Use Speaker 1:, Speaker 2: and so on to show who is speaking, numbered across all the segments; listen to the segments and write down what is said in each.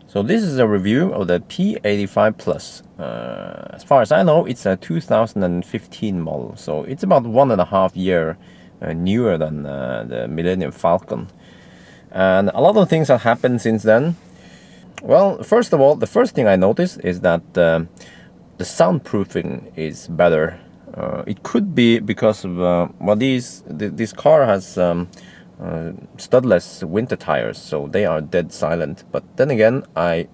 Speaker 1: So this is a review of the P85 Plus. As far as I know, it's a 2015 model, so it's about 1.5 years newer than the Millennium Falcon. And a lot of things have happened since then. Well, first of all, the first thing I noticed is that the soundproofing is better. It could be because of this car has studless winter tires, so they are dead silent. But then again, I've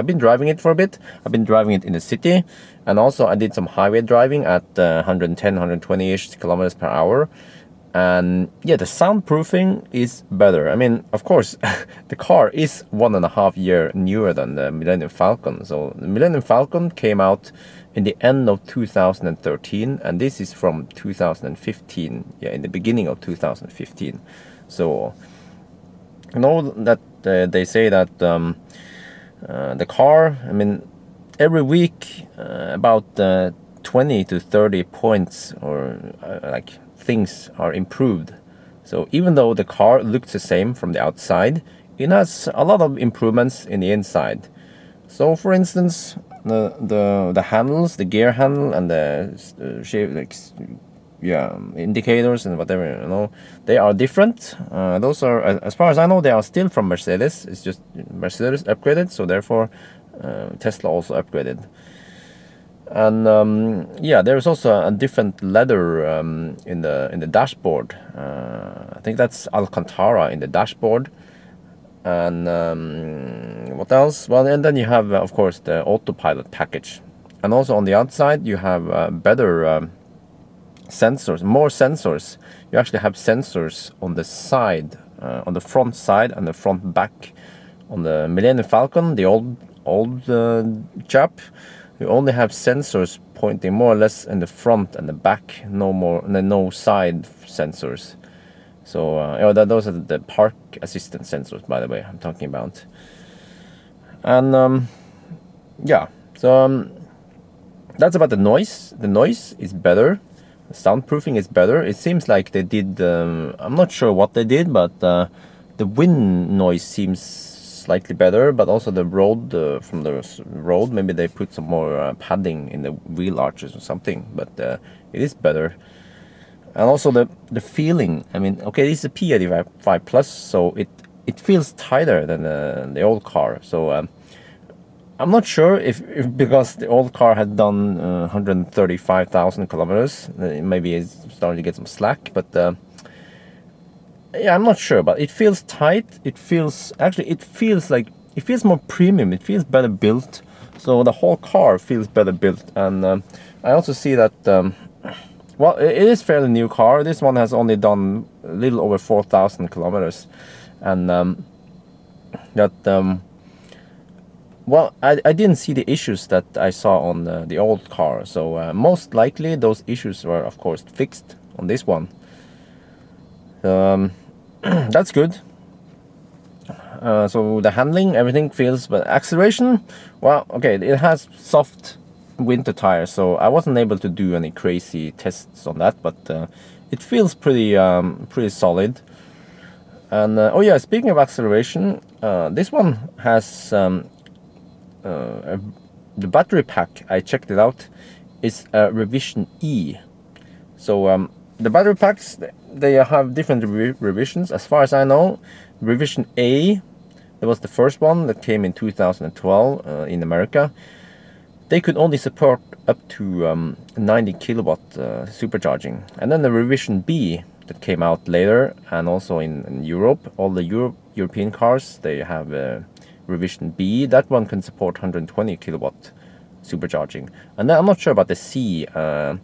Speaker 1: been driving it for a bit. I've been driving it in the city, and also I did some highway driving at 110, 120-ish kilometers per hour. And yeah, the soundproofing is better. I mean, of course, the car is 1.5 years newer than the Millennium Falcon. So the Millennium Falcon came out in the end of 2013, and this is from 2015. Yeah, in the beginning of 2015. So you know that they say that the car, I mean, every week about 20 to 30 points or like things are improved. So even though the car looks the same from the outside, it has a lot of improvements in the inside. So for instance, the handles, the gear handle, and the indicators and whatever, you know, they are different. Those are, as far as I know, they are still from Mercedes. It's just Mercedes upgraded, so therefore Tesla also upgraded. And there is also a different leather in the dashboard. I think that's Alcantara in the dashboard. And what else? Well, and then you have, of course, the Autopilot package. And also on the outside, you have better sensors, more sensors. You actually have sensors on the side, on the front side and the front back. On the Millennium Falcon, the old chap, you only have sensors pointing more or less in the front and the back, no side sensors. So those are the park assistant sensors, by the way, I'm talking about. And that's about the noise. The noise is better. The soundproofing is better. It seems like they did, I'm not sure what they did, but the wind noise seems slightly better, but also the road, from the road, maybe they put some more padding in the wheel arches or something, but it is better. And also the feeling, I mean, okay, this is a P85 Plus, so it feels tighter than the old car. So I'm not sure if because the old car had done 135,000 kilometers, maybe it's starting to get some slack, but I'm not sure, but it feels tight. It feels more premium. It feels better built. So the whole car feels better built. And I also see that, well, it is fairly new car. This one has only done a little over 4,000 kilometers. And well, I didn't see the issues that I saw on the old car. So most likely those issues were, of course, fixed on this one. That's good. So the handling, everything feels, but acceleration, well, okay, it has soft winter tires, so I wasn't able to do any crazy tests on that, but it feels pretty solid. And speaking of acceleration, this one has the battery pack. I checked it out. It's a revision E. So the battery packs, they have different revisions. As far as I know, revision A, that was the first one that came in 2012 in America. They could only support up to 90 kilowatt supercharging. And then the revision B that came out later, and also in Europe, all the European cars, they have revision B. That one can support 120 kilowatt supercharging. And then I'm not sure about the C. And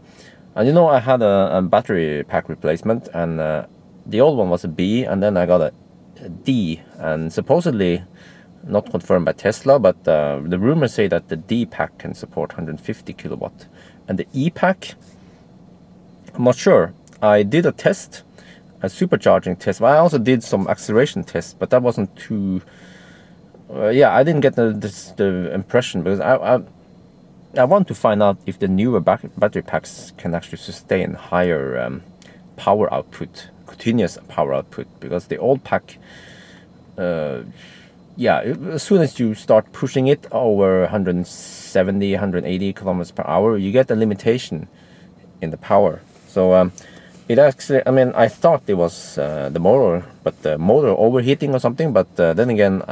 Speaker 1: you know, I had a battery pack replacement, and the old one was a B, and then I got a D, and supposedly not confirmed by Tesla, but the rumors say that the D pack can support 150 kilowatt. And the E pack, I'm not sure. I did a test, a supercharging test. I also did some acceleration tests, but that wasn't too... I didn't get the impression, because I want to find out if the newer battery packs can actually sustain higher power output, continuous power output, because the old pack yeah, as soon as you start pushing it over 170, 180 kilometers per hour, you get a limitation in the power. So it actually, I mean, I thought it was the motor, but the motor overheating or something. But then again,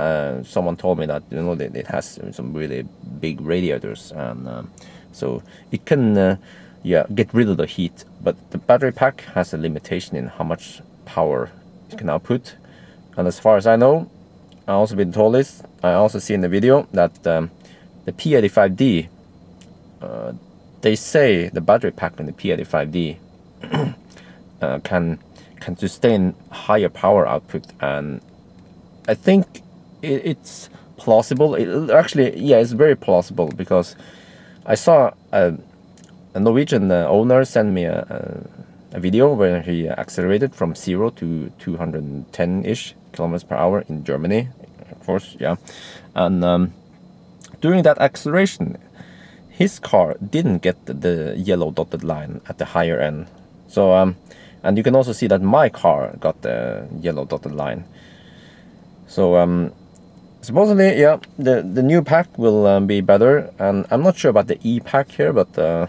Speaker 1: someone told me that it has some really big radiators, and so it can get rid of the heat. But the battery pack has a limitation in how much power it can output. And as far as I know, I also been told this. I also see in the video that the P85D, they say the battery pack in the P85D can sustain higher power output, and I think it's plausible. It's very plausible, because I saw a Norwegian owner send me a video where he accelerated from 0 to 210-ish kilometers per hour in Germany, of course, yeah. And during that acceleration, his car didn't get the yellow dotted line at the higher end. So, and you can also see that my car got the yellow dotted line. So, supposedly, yeah, the new pack will be better, and I'm not sure about the E pack here, but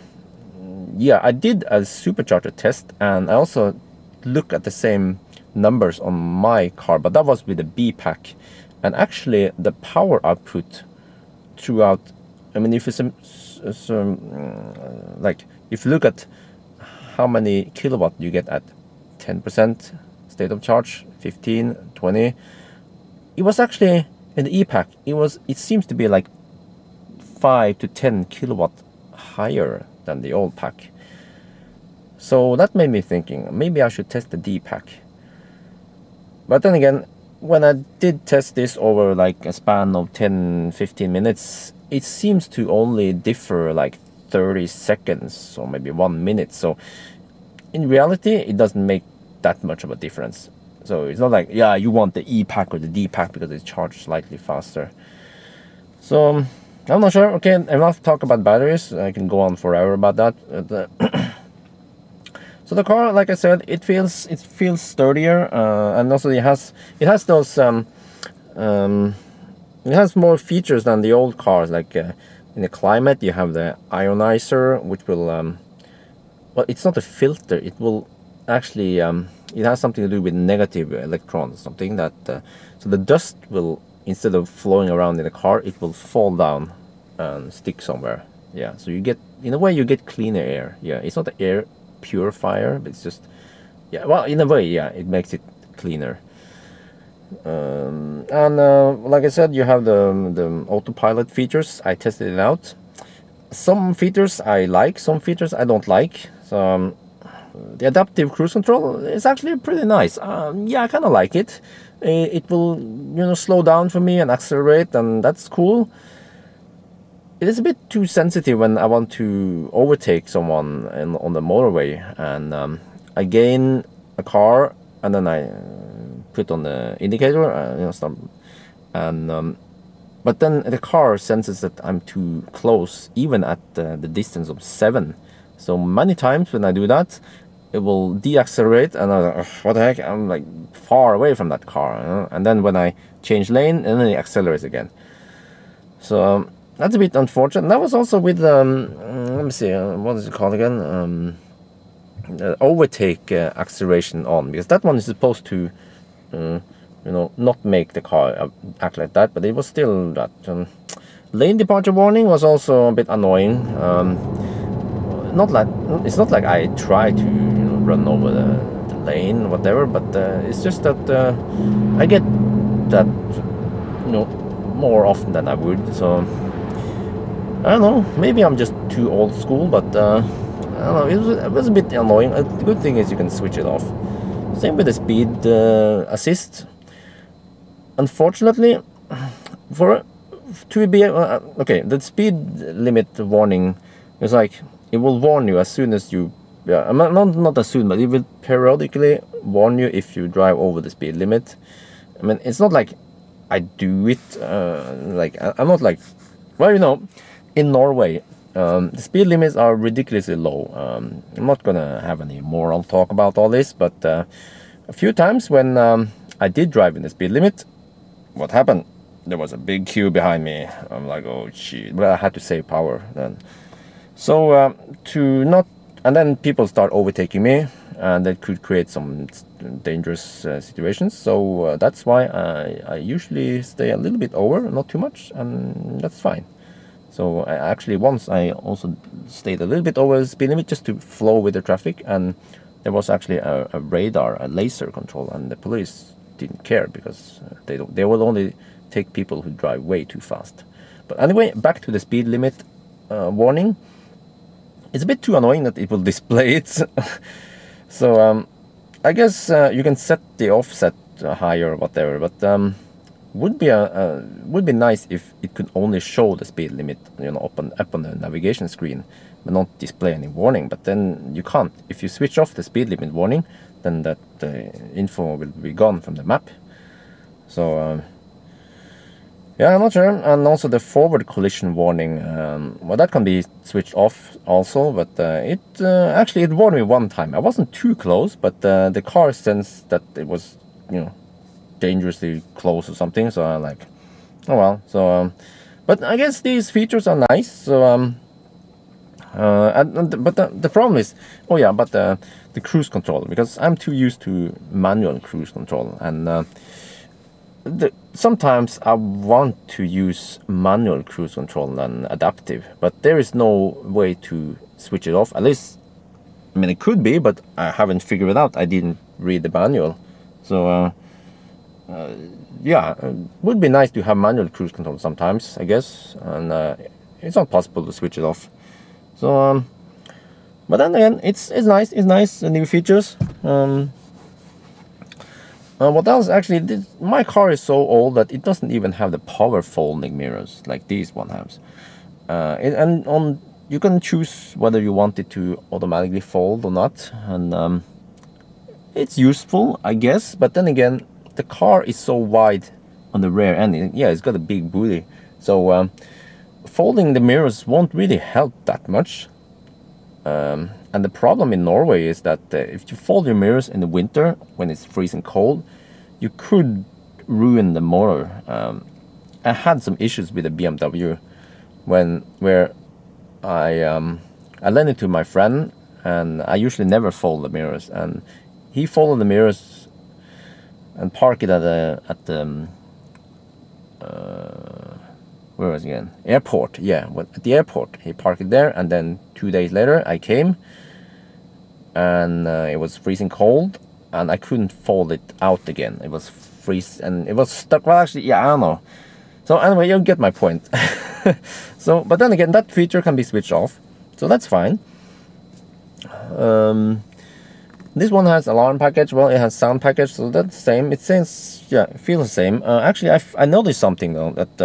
Speaker 1: yeah, I did a supercharger test, and I also looked at the same numbers on my car, but that was with the B pack, and actually the power output throughout, I mean, if it's like if you look at how many kilowatt you get at 10% state of charge, 15, 20, it was actually in the E-Pack, it seems to be like 5 to 10 kilowatt higher than the old pack. So that made me thinking maybe I should test the D-Pack. But then again, when I did test this over like a span of 10-15 minutes, it seems to only differ like 30 seconds or maybe 1 minute. So in reality, it doesn't make that much of a difference. So it's not like, yeah, you want the E-Pack or the D-Pack because it's charged slightly faster. So I'm not sure. Okay, enough talk about batteries. I can go on forever about that. So the car, like I said, it feels sturdier, and also it has those it has more features than the old cars. Like in the climate, you have the ionizer, which will well, it's not a filter. It will actually it has something to do with negative electrons, something that so the dust will, instead of flowing around in the car, it will fall down and stick somewhere. Yeah, so you get, in a way, you get cleaner air. Yeah, it's not an air purifier, but it's just, yeah, well, in a way, yeah, it makes it cleaner. And like I said, you have the Autopilot features. I tested it out. Some features I like, some features I don't like. So the adaptive cruise control is actually pretty nice. Yeah, I kind of like it. It will, slow down for me and accelerate, and that's cool. It is a bit too sensitive when I want to overtake someone on the motorway, and I gain a car, and then I put on the indicator, stop, and but then the car senses that I'm too close, even at the distance of 7. So many times when I do that, it will deaccelerate, and I'm like, what the heck? I'm like far away from that car, and then when I change lane, and then it accelerates again. So that's a bit unfortunate. And that was also with let me see, what is it called again? Overtake acceleration on, because that one is supposed to not make the car act like that, but it was still that. Lane departure warning was also a bit annoying. It's not like I try to run over the lane or whatever, but it's just that I get that more often than I would. So I don't know, maybe I'm just too old school, but I don't know, it was a bit annoying. The good thing is you can switch it off. Same with the speed assist. Unfortunately, the speed limit warning is like, it will warn you as soon as you, not as soon, but it will periodically warn you if you drive over the speed limit. I mean, it's not like I do it, I'm not like, well, in Norway, the speed limits are ridiculously low. I'm not gonna have any moral talk about all this, but a few times when I did drive in the speed limit, what happened? there was a big queue behind me. I'm like, oh shit, but I had to save power then. So to not, and then people start overtaking me, and that could create some dangerous situations. So that's why I usually stay a little bit over, not too much, and that's fine. So actually once I also stayed a little bit over the speed limit just to flow with the traffic, and there was actually a radar, a laser control, and the police didn't care because they will only take people who drive way too fast. But anyway, back to the speed limit warning. It's a bit too annoying that it will display it. So I guess you can set the offset higher or whatever, but would be nice if it could only show the speed limit, up on the navigation screen, but not display any warning. But then you can't. If you switch off the speed limit warning, then that info will be gone from the map. So yeah, I'm not sure. And also the forward collision warning, well, that can be switched off also, but it actually it warned me one time. I wasn't too close, but the car sensed that it was, dangerously close or something. So I'm like, oh well. So but I guess these features are nice. So but the problem is, oh yeah, but the cruise control, because I'm too used to manual cruise control, and sometimes I want to use manual cruise control than adaptive, but there is no way to switch it off. At least, I mean, it could be, but I haven't figured it out. I didn't read the manual. So yeah, it would be nice to have manual cruise control sometimes, I guess, and it's not possible to switch it off. So but then again, it's nice. It's nice, new features. What else? Actually, my car is so old that it doesn't even have the power folding mirrors like these one has. And you can choose whether you want it to automatically fold or not, and it's useful, I guess. But then again, the car is so wide on the rear end. Yeah, it's got a big booty, so folding the mirrors won't really help that much. And the problem in Norway is that if you fold your mirrors in the winter when it's freezing cold, you could ruin the motor. I had some issues with the BMW where I lent it to my friend, and I usually never fold the mirrors, and he folded the mirrors and parked it at the where was it again? Airport. Yeah, at the airport. He parked it there, and then 2 days later I came, and it was freezing cold, and I couldn't fold it out again. It was freeze, and it was stuck. Well, actually, yeah, I don't know. So anyway, you get my point. So, but then again, that feature can be switched off, so that's fine. This one has alarm package. Well, it has sound package, so that's the same. It says, yeah, it feels the same. Actually, I noticed something though, that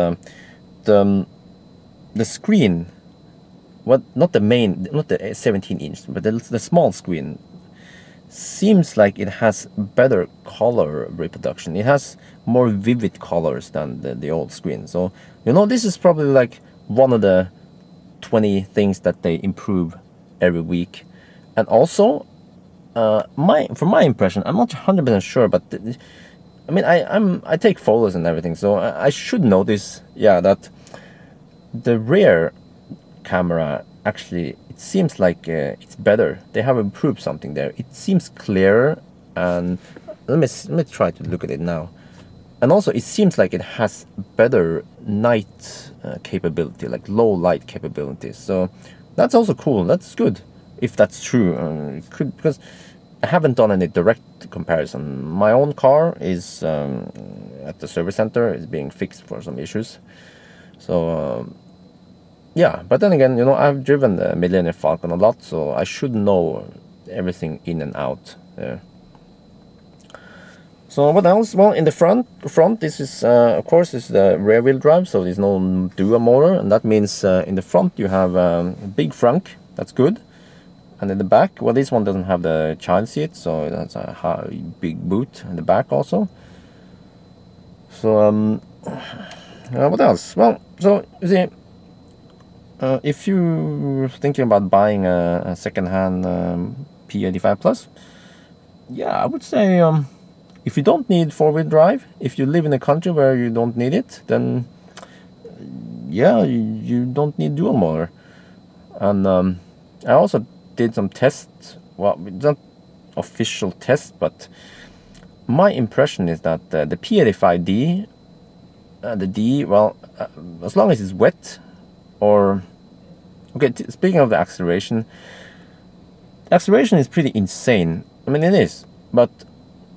Speaker 1: the screen, not the 17-inch, but the small screen, seems like it has better color reproduction. It has more vivid colors than the old screen. So this is probably like one of the 20 things that they improve every week. And also, from my impression, I'm not 100% sure, but I mean, I take photos and everything, so I should notice, yeah, that the rear camera actually, it seems like it's better. They have improved something there. It seems clearer, and let me try to look at it now. And also, it seems like it has better night capability, like low light capabilities. So that's also cool. That's good if that's true. Because I haven't done any direct comparison. My own car is at the service center, is being fixed for some issues. So yeah, but then again, I've driven the Millennium Falcon a lot, so I should know everything in and out there. So what else? Well, in the front, this is of course is the rear wheel drive, so there's no dual motor, and that means in the front you have a big frunk. That's good. And in the back, well, this one doesn't have the child seat, so it has a big boot in the back also. So what else? Well, so you see, if you're thinking about buying a second-hand P85 Plus, yeah, I would say if you don't need four-wheel drive, if you live in a country where you don't need it, then yeah, you don't need dual motor. And I also did some tests. Well, not official tests, but my impression is that the P85D, the D, well, as long as it's wet, or okay. Speaking of the acceleration is pretty insane. I mean, it is, but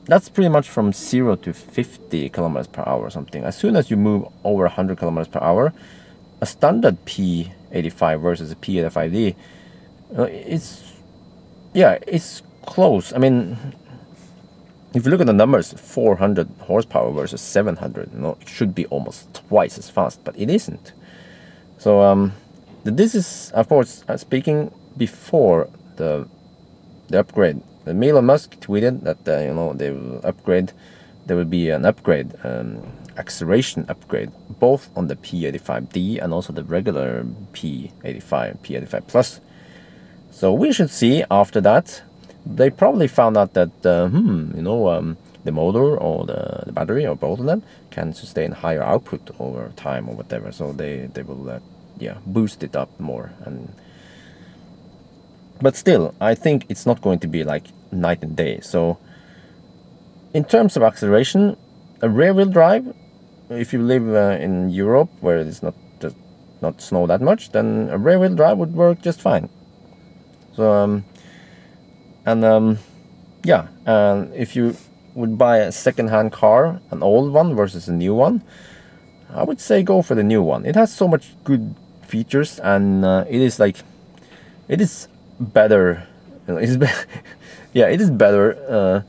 Speaker 1: that's pretty much from 0 to 50 kilometers per hour or something. As soon as you move over 100 kilometers per hour, a standard P85 versus a P85D, it's close. I mean, if you look at the numbers, 400 horsepower versus 700, it should be almost twice as fast, but it isn't. So this is, of course, speaking before the upgrade. Elon Musk tweeted that they will upgrade. There will be an upgrade, acceleration upgrade, both on the P85D and also the regular P85 Plus. So we should see after that. They probably found out that the motor or the battery or both of them can sustain higher output over time or whatever. So they will boost it up more. But still, I think it's not going to be like night and day. So in terms of acceleration, a rear-wheel drive, if you live in Europe where it's not snow that much, then a rear-wheel drive would work just fine. So if you would buy a second-hand car, an old one versus a new one, I would say go for the new one. It has so much good features, and it is better. It is better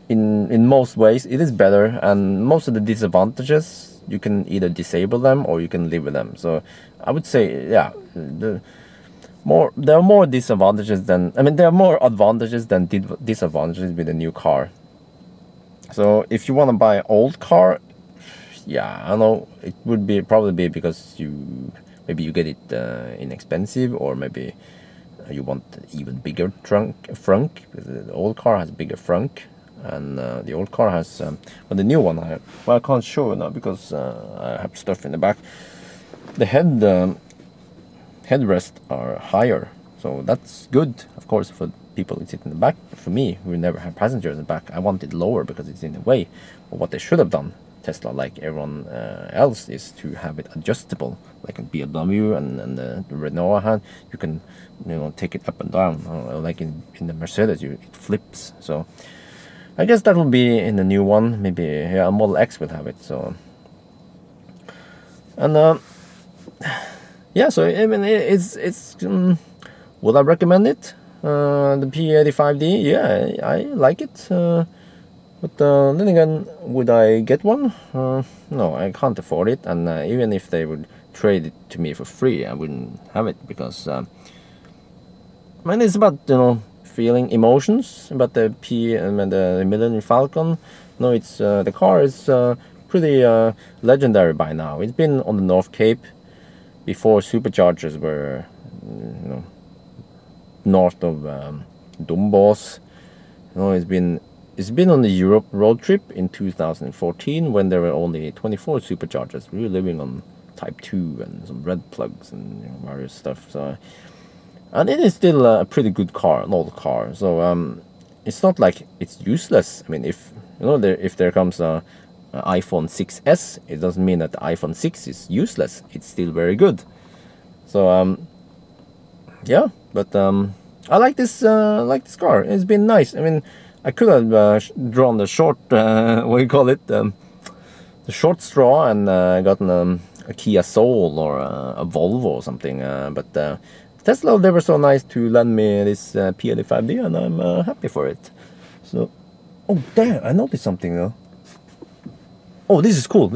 Speaker 1: in most ways. It is better, and most of the disadvantages you can either disable them or you can live with them. So I would say, there are more disadvantages than there are more advantages than disadvantages with a new car. So if you want to buy an old car, I know it would probably be because maybe you get it inexpensive, or maybe you want even bigger frunk, because the old car has a bigger frunk, and the old car has the new one I can't show it now because I have stuff in the back. The headrests are higher, so that's good, of course, for people who sit in the back. But for me, who never have passengers in the back, I want it lower because it's in the way. But what they should have done, Tesla, like everyone else, is to have it adjustable, like in BMW and the Renault had. You can take it up and down, like in the Mercedes, it flips. So I guess that will be in the new one. Maybe a Model X will have it. So and so I mean it's would I recommend it? The P85D, I like it. But then again, would I get one? No, I can't afford it, and even if they would trade it to me for free, I wouldn't have it, because it's about feeling emotions about the the Millennium Falcon. No, it's the car is pretty legendary by now. It's been on the North Cape before superchargers were north of Dombås. It's been on the Europe road trip in 2014 when there were only 24 superchargers. We were living on Type 2 and some red plugs and various stuff. So, and it is still a pretty good car, an old car. So it's not like it's useless. I mean, if there comes a iPhone 6s, it doesn't mean that the iPhone 6 is useless. It's still very good. So but I like this car. It's been nice. I mean, I could have drawn the short, what do you call it, the short straw, and gotten a Kia Soul or a Volvo or something. But Tesla, they were so nice to lend me this P85D, and I'm happy for it. So, oh there, I noticed something though. Oh, this is cool.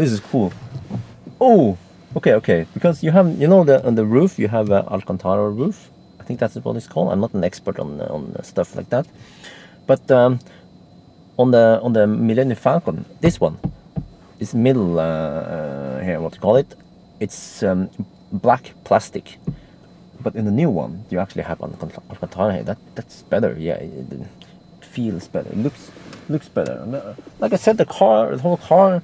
Speaker 1: Oh, okay. Because you have, on the roof you have a Alcantara roof. I think that's what it's called. I'm not an expert on stuff like that. But on the Millennium Falcon, this middle here, what you call it, it's black plastic. But in the new one, you actually have Alcantara here. That's better. Yeah, it feels better. It looks looks better. Like I said, the whole car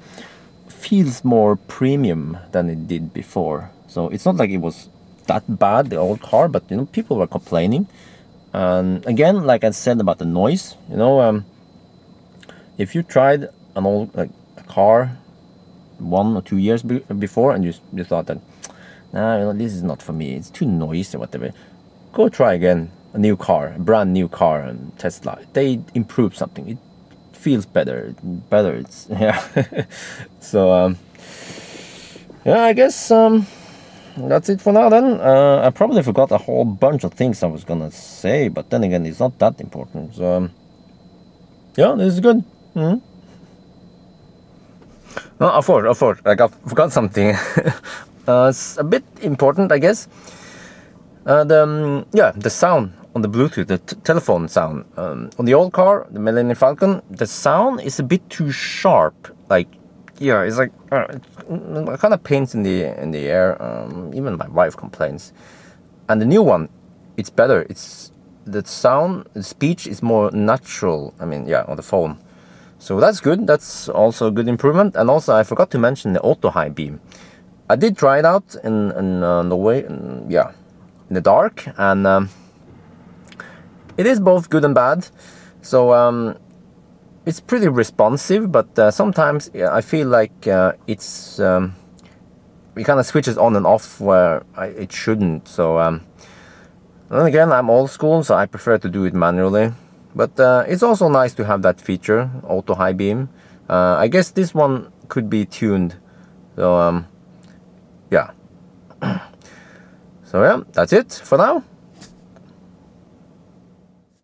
Speaker 1: feels more premium than it did before. So it's not like it was that bad, the old car, but you know, people were complaining. And again, like I said about the noise, you know, if you tried an old like a car 1 or 2 years before and you thought that, nah, you know, this is not for me, it's too noisy or whatever, go try again a new car, a brand new car, and Tesla. They improve something. It feels better. It's yeah. So yeah, I guess that's it for now then. I probably forgot a whole bunch of things I was gonna say, but then again, it's not that important. So yeah, this is good. Oh, of course, I forgot something. It's a bit important, I guess. The sound on the Bluetooth, the telephone sound. On the old car, the Millennium Falcon, the sound is a bit too sharp. Like, yeah, it's like it kind of pains in the air. Even my wife complains. And the new one, it's better. It's the sound, the speech is more natural. I mean, yeah, on the phone. So that's good. That's also a good improvement. And also, I forgot to mention the auto high beam. I did try it out in Norway. Yeah, in the dark, and it is both good and bad. So it's pretty responsive, but sometimes I feel like it kind of switches on and off where it shouldn't. So then again, I'm old school, so I prefer to do it manually. But it's also nice to have that feature, auto high beam. I guess this one could be tuned. So yeah. So yeah, that's it for now.